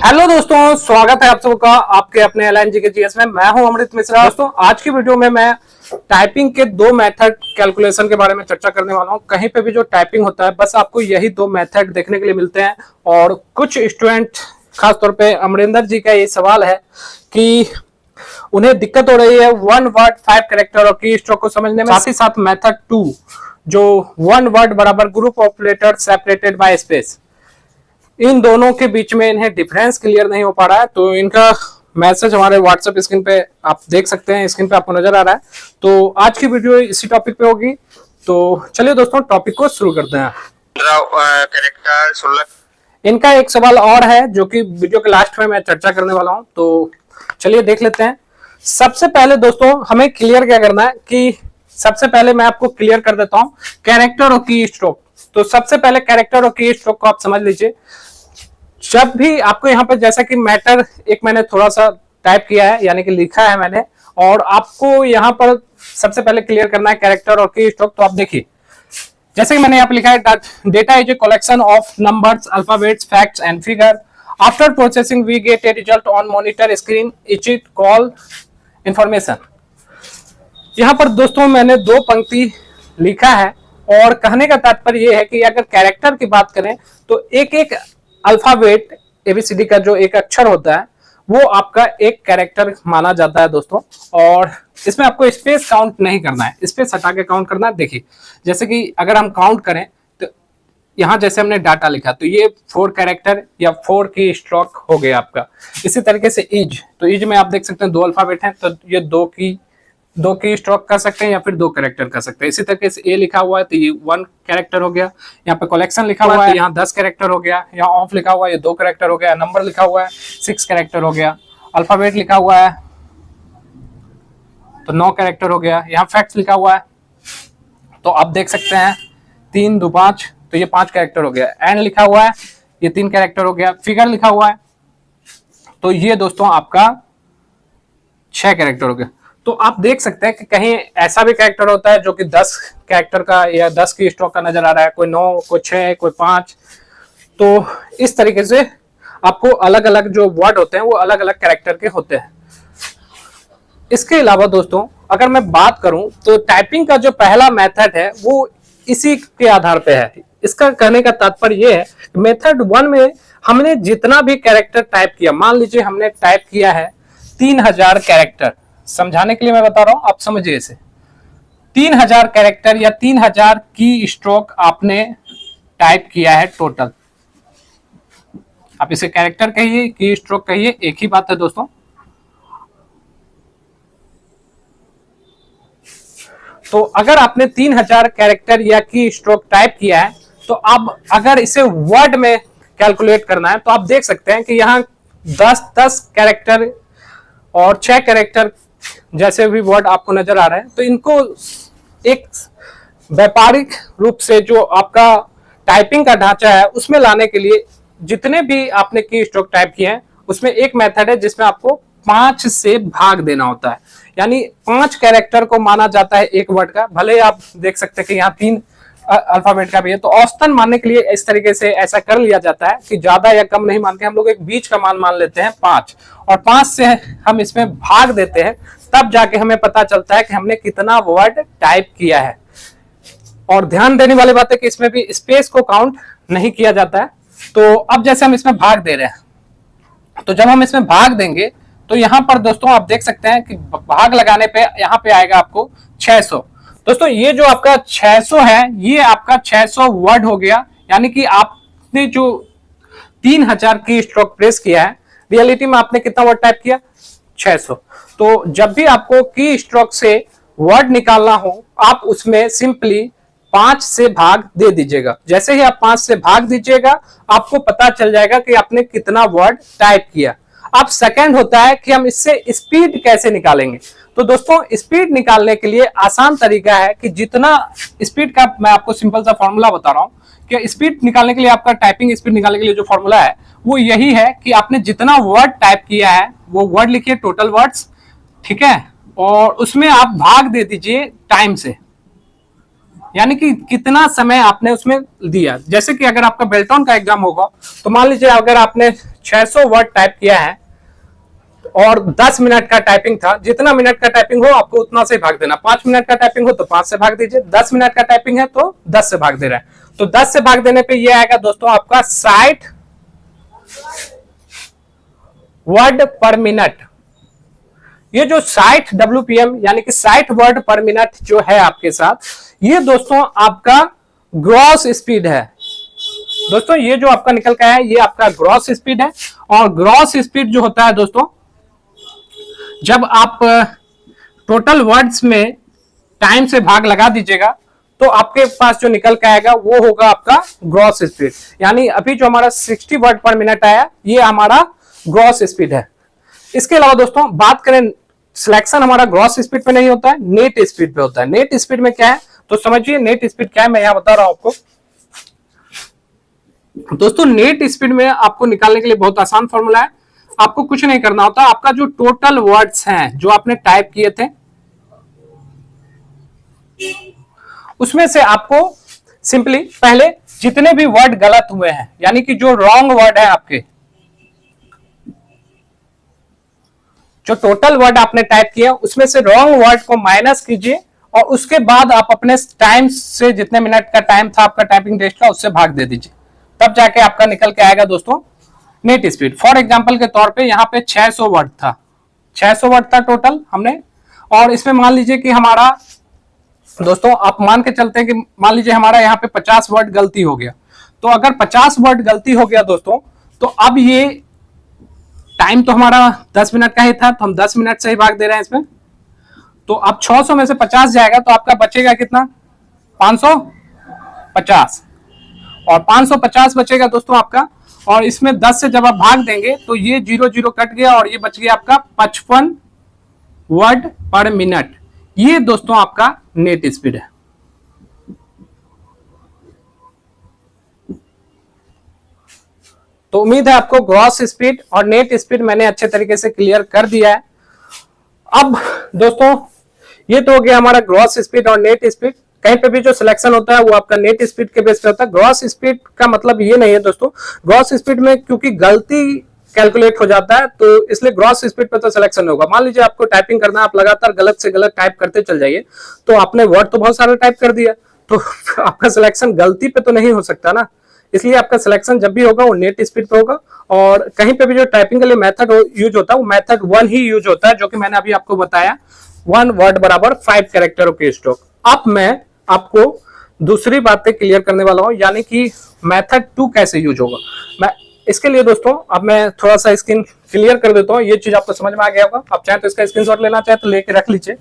Hello दोस्तों, स्वागत है आप सबका आपके अपने एलएनजी के जीएस में। मैं हूं अमृत मिश्रा। दोस्तों, आज की वीडियो में मैं टाइपिंग के दो मेथड कैलकुलेशन के बारे में चर्चा करने वाला हूं। कहीं पे भी जो टाइपिंग होता है बस आपको यही दो मेथड देखने के लिए मिलते हैं। और कुछ स्टूडेंट, खासतौर पे अमरिंदर जी का ये सवाल है कि उन्हें दिक्कत हो रही है 1 वर्ड 5 कैरेक्टर और की स्ट्रोक को समझने में। साथ ही साथ मेथड 2 जो 1 वर्ड बराबर group of letter separated by space, इन दोनों के बीच में इन्हें डिफरेंस क्लियर नहीं हो पा रहा है। तो इनका मैसेज हमारे व्हाट्सएप स्क्रीन पे आप देख सकते हैं, स्क्रीन पे आपको नजर आ रहा है। तो आज की वीडियो इसी टॉपिक पे होगी। तो चलिए दोस्तों, टॉपिक को शुरू करते हैं। इनका एक सवाल और है जो कि वीडियो के लास्ट में मैं चर्चा करने वाला हूं, तो चलिए देख लेते हैं। सबसे पहले दोस्तों हमें क्लियर क्या करना है कि सबसे पहले मैं आपको क्लियर कर देता हूं कैरेक्टर और की स्ट्रोक। तो सबसे पहले कैरेक्टर और की स्ट्रोक को आप समझ लीजिए। जब भी आपको यहाँ पर जैसा कि मैटर एक मैंने थोड़ा सा टाइप किया है, यानी कि लिखा है मैंने, और आपको यहाँ पर सबसे पहले क्लियर करना है कैरेक्टर और की स्ट्रोक। तो आप देखिए, जैसे कि मैंने यहाँ पे लिखा है, data is a collection of numbers, alphabets, facts and figure. After processing we get a result on monitor screen, it is called information. यहाँ पर दोस्तों मैंने दो पंक्ति लिखा है और कहने का तात्पर्य यह है कि अगर कैरेक्टर की बात करें तो एक एक अल्फाबेट एबीसीडी का जो एक अक्षर होता है वो आपका एक कैरेक्टर माना जाता है दोस्तों। और इसमें आपको स्पेस काउंट नहीं करना है, स्पेस हटा के काउंट करना है। देखिए, जैसे कि अगर हम काउंट करें तो यहाँ जैसे हमने डाटा लिखा तो ये 4 कैरेक्टर या 4 की स्ट्रोक हो गया आपका। इसी तरीके से इज, तो इज में आप देख सकते हैं 2 अल्फाबेट हैं तो ये 2 की स्ट्रोक कर सकते हैं या फिर 2 कैरेक्टर कर सकते हैं। इसी तरीके से ए लिखा हुआ है तो ये 1 कैरेक्टर हो गया। यहाँ पे कलेक्शन लिखा हुआ है तो यहाँ 10 कैरेक्टर हो गया। यहाँ ऑफ लिखा हुआ है ये 2 कैरेक्टर हो गया। नंबर लिखा हुआ है 6 कैरेक्टर हो गया। अल्फाबेट लिखा हुआ है तो 9 कैरेक्टर हो गया। यहाँ फैक्ट्स लिखा हुआ है तो आप देख सकते हैं 3 2 5, तो ये 5 कैरेक्टर हो गया। एंड लिखा हुआ है ये 3 कैरेक्टर हो गया। फिगर लिखा हुआ है तो ये दोस्तों आपका 6 कैरेक्टर हो गया। तो आप देख सकते हैं कि कहीं ऐसा भी कैरेक्टर होता है जो कि 10 कैरेक्टर का या 10 की स्ट्रोक का नजर आ रहा है, कोई 9, कोई 6, कोई 5। तो इस तरीके से आपको अलग अलग जो वर्ड होते हैं वो अलग अलग कैरेक्टर के होते हैं। इसके अलावा दोस्तों अगर मैं बात करूं तो टाइपिंग का जो पहला मेथड है वो इसी के आधार पे है। इसका कहने का तात्पर्य ये है, मेथड 1 में हमने जितना भी कैरेक्टर टाइप किया, मान लीजिए हमने टाइप किया है 3000 कैरेक्टर। समझाने के लिए मैं बता रहा हूं, आप समझिए इसे। 3000 कैरेक्टर या 3000 की स्ट्रोक आपने टाइप किया है टोटल। आप इसे कैरेक्टर कहिए, की स्ट्रोक कहिए, एक ही बात है दोस्तों। तो अगर आपने 3000 कैरेक्टर या की स्ट्रोक टाइप किया है तो अब अगर इसे वर्ड में कैलकुलेट करना है तो आप देख सकते हैं कि यहाँ 10 कैरेक्टर और 6 कैरेक्टर जैसे भी वर्ड आपको नजर आ रहे हैं। तो इनको एक व्यापारिक रूप से जो आपका टाइपिंग का ढांचा है उसमें लाने के लिए जितने भी आपने की स्ट्रोक टाइप किए हैं उसमें एक मेथड है जिसमें आपको 5 से भाग देना होता है। यानी 5 कैरेक्टर को माना जाता है एक वर्ड का। भले आप देख सकते हैं कि यहाँ 3 अल्फाबेट का भी है। तो औसतन मानने के लिए इस तरीके से ऐसा कर लिया जाता है कि ज्यादा या कम नहीं मान के हम लोग एक बीच का मान लेते हैं 5, और 5 से हम इसमें भाग देते हैं, तब जाके हमें पता चलता है कि हमने कितना वर्ड टाइप किया है। और ध्यान देने वाली बात है कि इसमें भी स्पेस को काउंट नहीं किया जाता है। तो अब जैसे हम इसमें भाग दे रहे हैं तो जब हम इसमें भाग देंगे तो यहाँ पर दोस्तों आप देख सकते हैं कि भाग लगाने पे यहाँ पे आएगा आपको 600। दोस्तों ये जो आपका 600 है ये आपका 600 वर्ड हो गया। यानी कि आपने जो 3000 की स्ट्रोक प्रेस किया है, रियलिटी में आपने कितना वर्ड टाइप किया? 600। तो जब भी आपको की स्ट्रोक से वर्ड निकालना हो आप उसमें सिंपली 5 से भाग दे दीजिएगा। जैसे ही आप 5 से भाग दीजिएगा आपको पता चल जाएगा कि आपने कितना वर्ड टाइप किया। अब सेकंड होता है कि हम इससे स्पीड कैसे निकालेंगे। तो दोस्तों स्पीड निकालने के लिए आसान तरीका है कि जितना स्पीड का, मैं आपको सिंपल सा फॉर्मूला बता रहा हूं कि स्पीड निकालने के लिए, आपका टाइपिंग स्पीड निकालने के लिए जो फॉर्मूला है वो यही है कि आपने जितना वर्ड टाइप किया है वो वर्ड लिखिए, टोटल वर्ड्स, ठीक है, और उसमें आप भाग दे दीजिए टाइम से। यानी कि कितना समय आपने उसमें दिया। जैसे कि अगर आपका बेल्टॉन का एग्जाम होगा तो मान लीजिए अगर आपने 600 वर्ड टाइप किया है और 10 मिनट का टाइपिंग था, जितना मिनट का टाइपिंग हो आपको उतना से भाग देना। 5 मिनट का टाइपिंग हो तो 5 से भाग दीजिए, 10 मिनट का टाइपिंग है तो 10 से भाग दे रहा है, तो 10 से भाग देने पे ये आएगा दोस्तों आपका 60 वर्ड पर मिनट। ये जो 60 WPM यानी कि 60 वर्ड पर मिनट जो है आपके साथ, ये दोस्तों आपका ग्रॉस स्पीड है। दोस्तों ये जो आपका निकल का है ये आपका ग्रॉस स्पीड है। और ग्रॉस स्पीड जो होता है दोस्तों, जब आप टोटल वर्ड्स में टाइम से भाग लगा दीजिएगा तो आपके पास जो निकल के आएगा वो होगा आपका ग्रॉस स्पीड। यानी अभी जो हमारा 60 वर्ड पर मिनट आया ये हमारा ग्रॉस स्पीड है। इसके अलावा दोस्तों बात करें, सिलेक्शन हमारा ग्रॉस स्पीड पे नहीं होता है, नेट स्पीड पे होता है। नेट स्पीड में क्या है तो समझिए, नेट स्पीड क्या है मैं यहां बता रहा हूं आपको। दोस्तों नेट स्पीड में आपको निकालने के लिए बहुत आसान फॉर्मूला है, आपको कुछ नहीं करना होता। आपका जो टोटल वर्ड्स हैं जो आपने टाइप किए थे उसमें से आपको सिंपली पहले जितने भी वर्ड गलत हुए हैं, यानी कि जो रॉन्ग वर्ड है आपके, जो टोटल वर्ड आपने टाइप किया उसमें से रॉन्ग वर्ड को माइनस कीजिए और उसके बाद आप अपने टाइम से, जितने मिनट का टाइम था आपका टाइपिंग टेस्ट का, उससे भाग दे दीजिए, तब जाके आपका निकल के आएगा दोस्तों नेट स्पीड। फॉर एग्जांपल के तौर पे यहाँ पे 600 वर्ड था, 600 वर्ड था टोटल हमने, और इसमें मान लीजिए कि हमारा दोस्तों आप मान के चलते हैं कि मान लीजिए हमारा यहाँ पे 50 वर्ड गलती हो गया। तो अगर 50 वर्ड गलती हो गया दोस्तों, तो अब ये टाइम तो हमारा 10 मिनट का ही था, तो हम 10 मिनट से ही भाग दे रहे हैं इसमें। तो अब 600 में से 50 जाएगा तो आपका बचेगा कितना, 550, और 550 बचेगा दोस्तों आपका। और इसमें 10 से जब आप भाग देंगे तो ये 0 0 कट गया और ये बच गया आपका 55 वर्ड पर मिनट। ये दोस्तों आपका नेट स्पीड है। तो उम्मीद है आपको ग्रॉस स्पीड और नेट स्पीड मैंने अच्छे तरीके से क्लियर कर दिया है। अब दोस्तों ये तो हो गया हमारा ग्रॉस स्पीड और नेट स्पीड। कहीं पे भी जो सिलेक्शन होता है वो आपका नेट स्पीड के बेस पे होता है। ग्रॉस स्पीड का मतलब ये नहीं है दोस्तों, ग्रॉस स्पीड में क्योंकि गलती कैलकुलेट हो जाता है तो इसलिए ग्रॉस स्पीड पे तो सिलेक्शन होगा। मान लीजिए आपको टाइपिंग करना है, आप लगातार गलत से गलत टाइप करते चल जाइए, तो आपने वर्ड तो बहुत सारा टाइप कर दिया, तो आपका सिलेक्शन गलती पे तो नहीं हो सकता ना। इसलिए आपका सिलेक्शन जब भी होगा वो नेट स्पीड पे होगा। और कहीं पे भी जो टाइपिंग के लिए मेथड यूज होता है वो मेथड 1 ही यूज होता है, जो कि मैंने अभी आपको बताया, 1 वर्ड बराबर 5 कैरेक्टरों की स्ट्रोक। अब मैं आपको दूसरी बातें क्लियर करने वाला हूं, यानी कि मेथड 2 कैसे यूज होगा। मैं इसके लिए दोस्तों अब मैं थोड़ा सा स्क्रीन क्लियर कर देता हूं, ये चीज आपको समझ में आ गया होगा। आप चाहे तो इसका स्क्रीनशॉट लेना चाहे तो लेके रख लीजिए।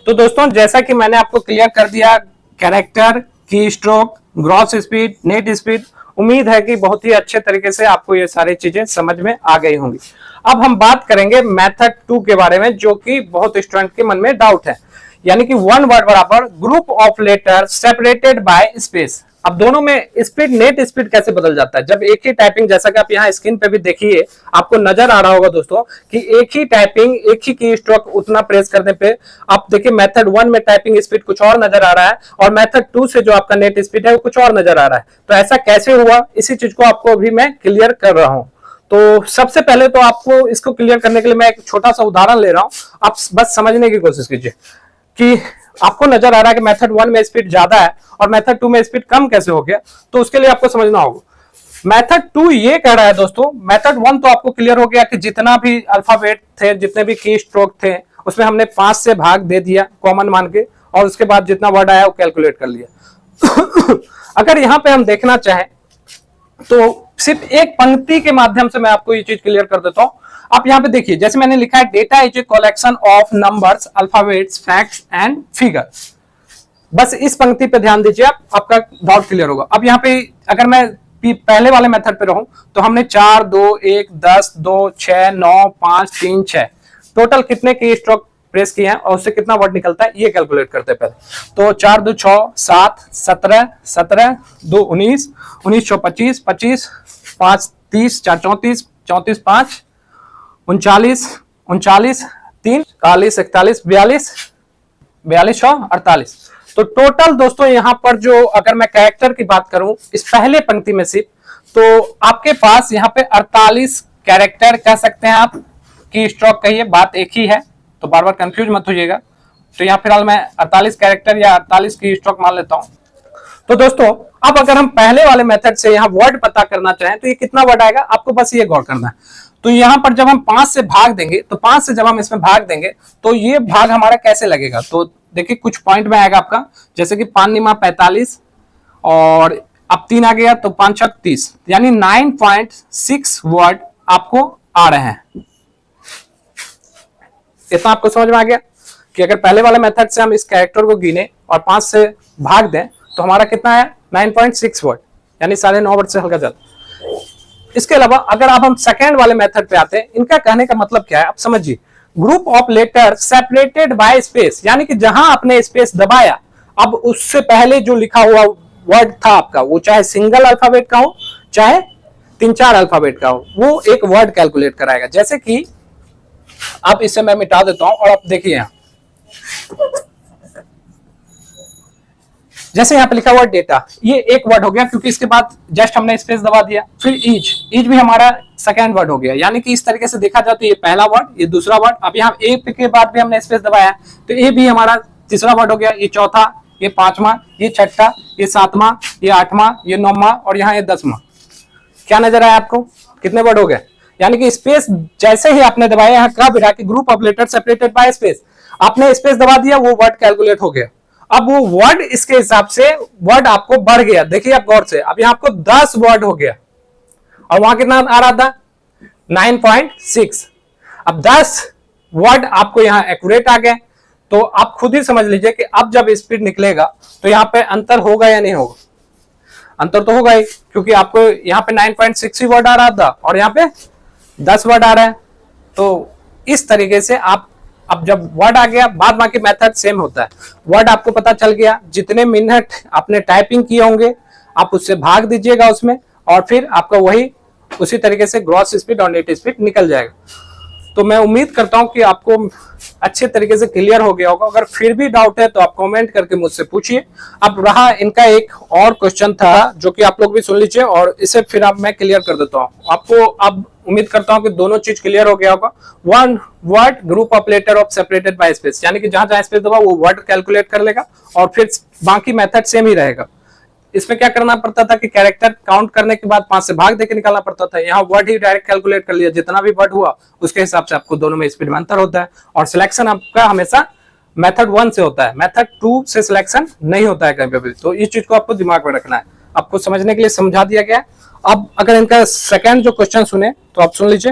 तो दोस्तों जैसा कि मैंने आपको क्लियर कर दिया, कैरेक्टर, की stroke, gross speed, net speed, उम्मीद है कि बहुत ही अच्छे तरीके से आपको ये सारी चीजें समझ में आ गई होंगी। अब हम बात करेंगे मेथड 2 के बारे में, जो कि बहुत स्टूडेंट के मन में डाउट है, यानी कि 1 वर्ड बराबर group of letter separated by space. अब दोनों में स्पीड, नेट स्पीड कैसे बदल जाता है जब एक ही टाइपिंग, जैसा कि आप यहाँ स्क्रीन पे भी देखिए, आपको नजर आ रहा होगा दोस्तों कि एक ही टाइपिंग, एक ही की स्ट्रोक उतना प्रेस करने पे आप देखिए मेथड 1 में टाइपिंग स्पीड कुछ और नजर आ रहा है और मेथड 2 से जो आपका नेट स्पीड है वो कुछ और नजर आ रहा है। तो ऐसा कैसे हुआ, इसी चीज को आपको अभी मैं क्लियर कर रहा हूं। तो सबसे पहले तो आपको इसको क्लियर करने के लिए मैं एक छोटा सा उदाहरण ले रहा हूं, आप बस समझने की कोशिश कीजिए कि आपको नजर आ रहा है कि मेथड 1 में स्पीड ज्यादा है और मेथड 2 में स्पीड कम कैसे हो गया। तो उसके लिए आपको समझना होगा। मेथड 2 ये कह रहा है दोस्तों, मेथड 1 तो आपको क्लियर हो गया कि जितना भी अल्फाबेट थे, जितने भी की स्ट्रोक थे, उसमें हमने 5 से भाग दे दिया कॉमन मान के, और उसके बाद जितना वर्ड आया वो कैलकुलेट कर लिया। अगर यहां पे हम देखना चाहें तो सिर्फ एक पंक्ति के माध्यम से मैं आपको ये चीज क्लियर कर देता हूं। आप यहां पे देखिए, जैसे मैंने लिखा है, data is a collection of numbers, alphabets, facts and figure. बस इस पंक्ति पे ध्यान दीजिए, आपका डाउट क्लियर होगा। अब यहाँ पे अगर मैं पहले वाले मेथड पे रहूं तो हमने 4 2 1 10 2 6 9 5 3 6 टोटल कितने की स्ट्रोक प्रेस किए हैं और उससे कितना वर्ड निकलता है ये कैलकुलेट करते हैं पहले। तो 4 2 6 7 17 17 2 19 19 6 25 25 5 30 4 34 34 5 39 39 3 41 41 42 42 6 48। तो टोटल दोस्तों यहाँ पर जो अगर मैं कैरेक्टर की बात करूं इस पहले पंक्ति में सिर्फ, तो आपके पास यहाँ पे 48 कैरेक्टर कह सकते हैं आप, की स्ट्रोक कहिए, बात एक ही है, तो बार बार कंफ्यूज मत होइएगा। तो यहाँ फिलहाल मैं 48 कैरेक्टर या 48 की स्ट्रोक मान लेता हूं। तो दोस्तों अब अगर हम पहले वाले मेथड से यहाँ वर्ड पता करना चाहें तो ये कितना वर्ड आएगा, आपको बस ये गौर करना है। तो यहाँ पर जब हम 5 से भाग देंगे, तो 5 से जब हम इसमें भाग देंगे तो ये भाग हमारा कैसे लगेगा, तो देखिए कुछ पॉइंट में आएगा आपका, जैसे कि 5 निमा 45 और अब 3 आ गया तो 5 छक 30, यानी 9.6 वर्ड आपको आ रहे हैं। इतना आपको समझ में आ गया कि अगर पहले वाले मेथड से हम इस कैरेक्टर को गिने और 5 से भाग दें तो हमारा कितना है 9.6 वर्ड, यानी 9.5 वर्ड से हल्का ज्यादा। इसके अलावा अगर आप हम सेकेंड वाले मेथड पे आते हैं, इनका कहने का मतलब क्या है आप समझिए, group of letter separated by space, यानी कि जहां आपने स्पेस दबाया, अब उससे पहले जो लिखा हुआ वर्ड था आपका, वो चाहे सिंगल अल्फाबेट का हो चाहे 3-4 अल्फाबेट का हो, वो एक वर्ड कैलकुलेट कराएगा। जैसे कि अब इसे मैं मिटा देता हूं और आप देखिए यहां, जैसे यहाँ पे लिखा हुआ डेटा, ये एक वर्ड हो गया क्योंकि इसके बाद जस्ट हमने स्पेस दबा दिया। फिर ईच भी हमारा सेकेंड वर्ड हो गया, यानी कि इस तरीके से देखा जाए तो ये पहला वर्ड, ये दूसरा वर्ड, अब यहाँ ए के बाद भी हमने स्पेस दबाया तो ए भी हमारा तीसरा वर्ड हो गया, ये चौथा, ये 5वां, ये 6ठा, ये 7वां, ये 8वां, ये 9वां और यहाँ ये 10वां। क्या नजर आया आपको, कितने वर्ड हो गए, यानी कि स्पेस जैसे ही आपने दबाया, यहाँ कहा बिठा कि group of letter separated by space, आपने स्पेस दबा दिया, वो वर्ड कैलकुलेट हो गया। अब वो वर्ड इसके हिसाब से वर्ड आपको बढ़ गया, देखिए आप गौर से, अब यहाँ आपको 10 वर्ड हो गया और वहां कितना आ रहा था 9.6। अब 10 वर्ड आपको यहाँ एक्यूरेट आ गए, तो आप खुद ही समझ लीजिए कि अब जब स्पीड निकलेगा तो यहाँ पे अंतर होगा या नहीं होगा, अंतर तो होगा ही, क्योंकि आपको यहाँ पे 9.6 ही वर्ड आ रहा था और यहाँ पे 10 वर्ड आ रहा है। तो इस तरीके से आप, अब जब वर्ड आ गया, बाद बाकी मेथड सेम होता है, वर्ड आपको पता चल गया, जितने मिनट आपने टाइपिंग किए होंगे आप उससे भाग दीजिएगा उसमें, और फिर आपका वही उसी तरीके से ग्रॉस स्पीड और नेट स्पीड निकल जाएगा। तो मैं उम्मीद करता हूं कि आपको अच्छे तरीके से क्लियर हो गया होगा। अगर फिर भी डाउट है तो आप कमेंट करके मुझसे पूछिए। अब रहा इनका एक और क्वेश्चन था जो कि आप लोग भी सुन लीजिए और इसे फिर अब मैं क्लियर कर देता हूं आपको। अब उम्मीद करता हूं कि दोनों चीज क्लियर हो गया होगा। One word group of letter of separated by space, यानी कि जहां जहां स्पेस दबा वो वर्ड कैलकुलेट कर लेगा और फिर बाकी मेथड सेम ही रहेगा। इसमें क्या करना पड़ता था कि कैरेक्टर काउंट करने के बाद 5 से भाग देके निकालना पड़ता था, यहाँ वर्ड ही डायरेक्ट कैलकुलेट कर लिया, जितना भी वर्ड हुआ उसके हिसाब से आपको दोनों में स्पीड में अंतर होता है। और सिलेक्शन आपका हमेशा मेथड 1 से होता है, मेथड 2 से सिलेक्शन नहीं होता है कहीं भी। तो इस चीज को आपको दिमाग में रखना है, आपको समझने के लिए समझा दिया गया है। अब अगर इनका सेकंड जो क्वेश्चन सुने तो आप सुन लीजिए।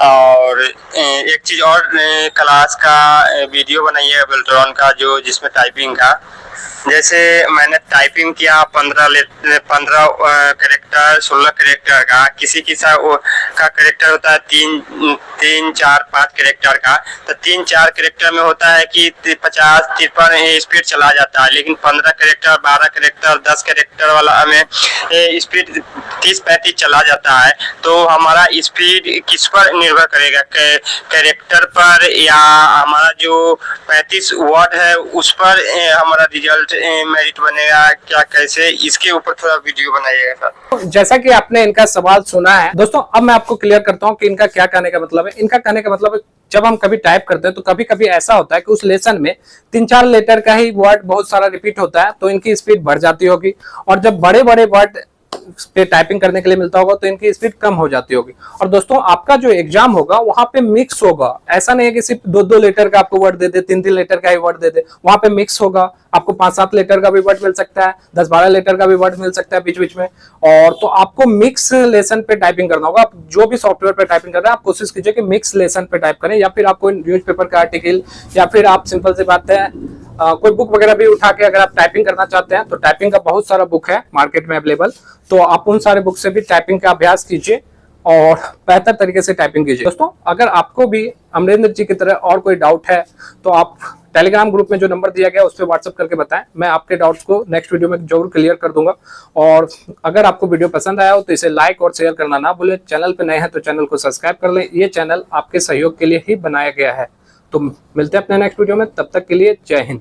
और एक चीज और, क्लास का वीडियो बनाइए बेल्ट्रॉन का, जो जिसमें टाइपिंग का, जैसे मैंने टाइपिंग किया 15 कैरेक्टर 16 कैरेक्टर का, किसी का कैरेक्टर होता है 3 4 5 कैरेक्टर का, तो 3 4 कैरेक्टर में होता है कि 50 53 स्पीड चला जाता है, लेकिन 15 कैरेक्टर 12 कैरेक्टर 10 कैरेक्टर वाला में स्पीड 30-35 चला जाता है। तो हमारा स्पीड किस पर निर्भर करेगा, कैरेक्टर पर या हमारा जो 35 वर्ड है उस पर हमारा रिजल्ट मेरिट बनेगा क्या, कैसे, इसके ऊपर थोड़ा वीडियो बनाइएगा सर। जैसा कि आपने इनका सवाल सुना है दोस्तों, अब मैं आपको क्लियर करता हूं कि इनका क्या कहने का मतलब है। इनका कहने का मतलब है जब हम कभी टाइप करते हैं तो कभी कभी ऐसा होता है कि उस लेसन में 3-4 लेटर का ही वर्ड बहुत सारा रिपीट होता है, तो इनकी स्पीड बढ़ जाती होगी, और जब बड़े बड़े वर्ड पे टाइपिंग करने के लिए मिलता होगा तो इनकी स्पीड कम हो जाती होगी। और दोस्तों आपका जो एग्जाम होगा वहां पे मिक्स होगा, ऐसा नहीं है कि सिर्फ 2-2 लेटर का आपको वर्ड दे दे, 3-3 लेटर का ही वर्ड दे दे, वहां पे मिक्स होगा। आपको 5-7 लेटर का भी वर्ड मिल सकता है, 10-12 लेटर का भी वर्ड मिल सकता है बीच बीच में। और तो आपको मिक्स लेसन पे टाइपिंग करना होगा। आप जो भी सॉफ्टवेयर पे टाइपिंग कर रहे हैं आप कोशिश कीजिए कि मिक्स लेसन पे टाइप करें, या फिर आप कोई न्यूज़पेपर का आर्टिकल, या फिर आप सिंपल सी बात है कोई बुक वगैरह भी उठा के अगर आप टाइपिंग करना चाहते हैं तो टाइपिंग का बहुत सारा बुक है मार्केट में अवेलेबल, तो आप उन सारे बुक से भी टाइपिंग का अभ्यास कीजिए और बेहतर तरीके से टाइपिंग कीजिए। दोस्तों अगर आपको भी अमरेंद्र जी की तरह और कोई डाउट है तो आप टेलीग्राम ग्रुप में जो नंबर दिया गया उस पर व्हाट्सएप करके बताएं, मैं आपके डाउट्स को नेक्स्ट वीडियो में जरूर क्लियर कर दूंगा। और अगर आपको वीडियो पसंद आया हो तो इसे लाइक और शेयर करना ना भूलें। चैनल पे नए हैं तो चैनल को सब्सक्राइब कर लें, ये चैनल आपके सहयोग के लिए ही बनाया गया है। तो मिलते हैं अपने नेक्स्ट वीडियो में, तब तक के लिए जय हिंद।